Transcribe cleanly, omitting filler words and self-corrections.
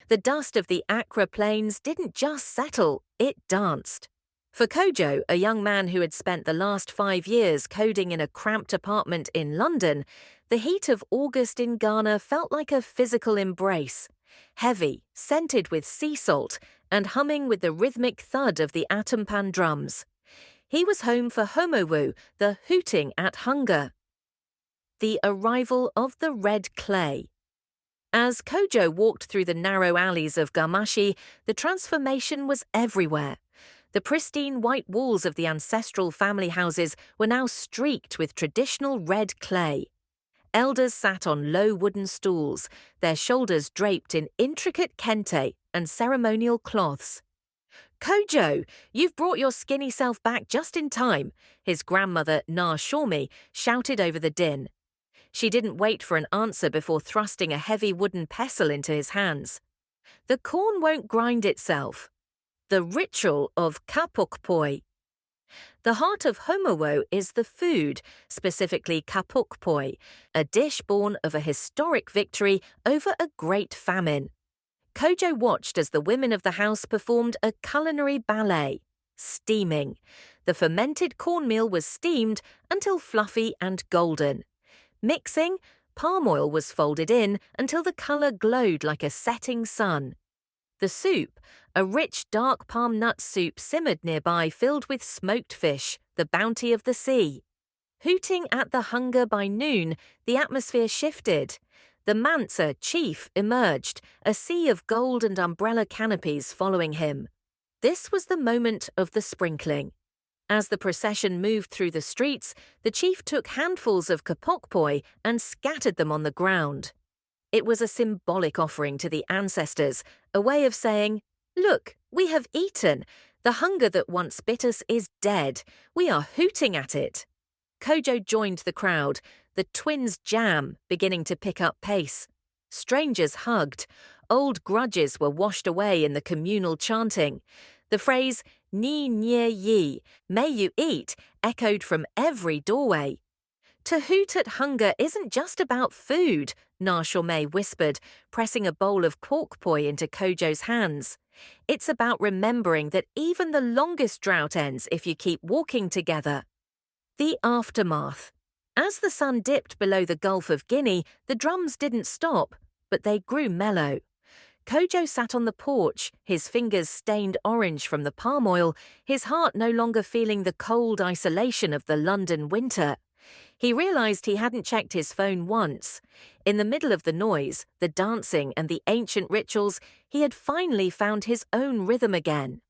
The dust of the Accra plains didn't just settle, it danced. For Kojo, a young man who had spent the last 5 years coding in a cramped apartment in London, the heat of August in Ghana felt like a physical embrace. Heavy, scented with sea salt, and humming with the rhythmic thud of the atumpan drums. He was home for Homowo, the hooting at hunger. The arrival of the red clay. As Kojo walked through the narrow alleys of Gamashi, the transformation was everywhere. The pristine white walls of the ancestral family houses were now streaked with traditional red clay. Elders sat on low wooden stools, their shoulders draped in intricate kente and ceremonial cloths. "Kojo, you've brought your skinny self back just in time," his grandmother, Na Shormi, shouted over the din. She didn't wait for an answer before thrusting a heavy wooden pestle into his hands. "The corn won't grind itself." The ritual of kapokpoi. The heart of Homowo is the food, specifically kapokpoi, a dish born of a historic victory over a great famine. Kojo watched as the women of the house performed a culinary ballet. Steaming. The fermented cornmeal was steamed until fluffy and golden. Mixing, palm oil was folded in until the color glowed like a setting sun. The soup, a rich dark palm nut soup simmered nearby filled with smoked fish, the bounty of the sea. Hooting at the hunger by noon, the atmosphere shifted. The Mansa chief emerged, a sea of gold and umbrella canopies following him. This was the moment of the sprinkling. As the procession moved through the streets, the chief took handfuls of kapokpoi and scattered them on the ground. It was a symbolic offering to the ancestors, a way of saying, "Look, we have eaten. The hunger that once bit us is dead. We are hooting at it." Kojo joined the crowd, the twins' jam beginning to pick up pace. Strangers hugged. Old grudges were washed away in the communal chanting. The phrase, "Ni nye yi," may you eat, echoed from every doorway. "To hoot at hunger isn't just about food," Na Shorme whispered, pressing a bowl of pork-poi into Kojo's hands. "It's about remembering that even the longest drought ends if you keep walking together." The aftermath. As the sun dipped below the Gulf of Guinea, the drums didn't stop, but they grew mellow. Kojo sat on the porch, his fingers stained orange from the palm oil, his heart no longer feeling the cold isolation of the London winter. He realized he hadn't checked his phone once. In the middle of the noise, the dancing and the ancient rituals, he had finally found his own rhythm again.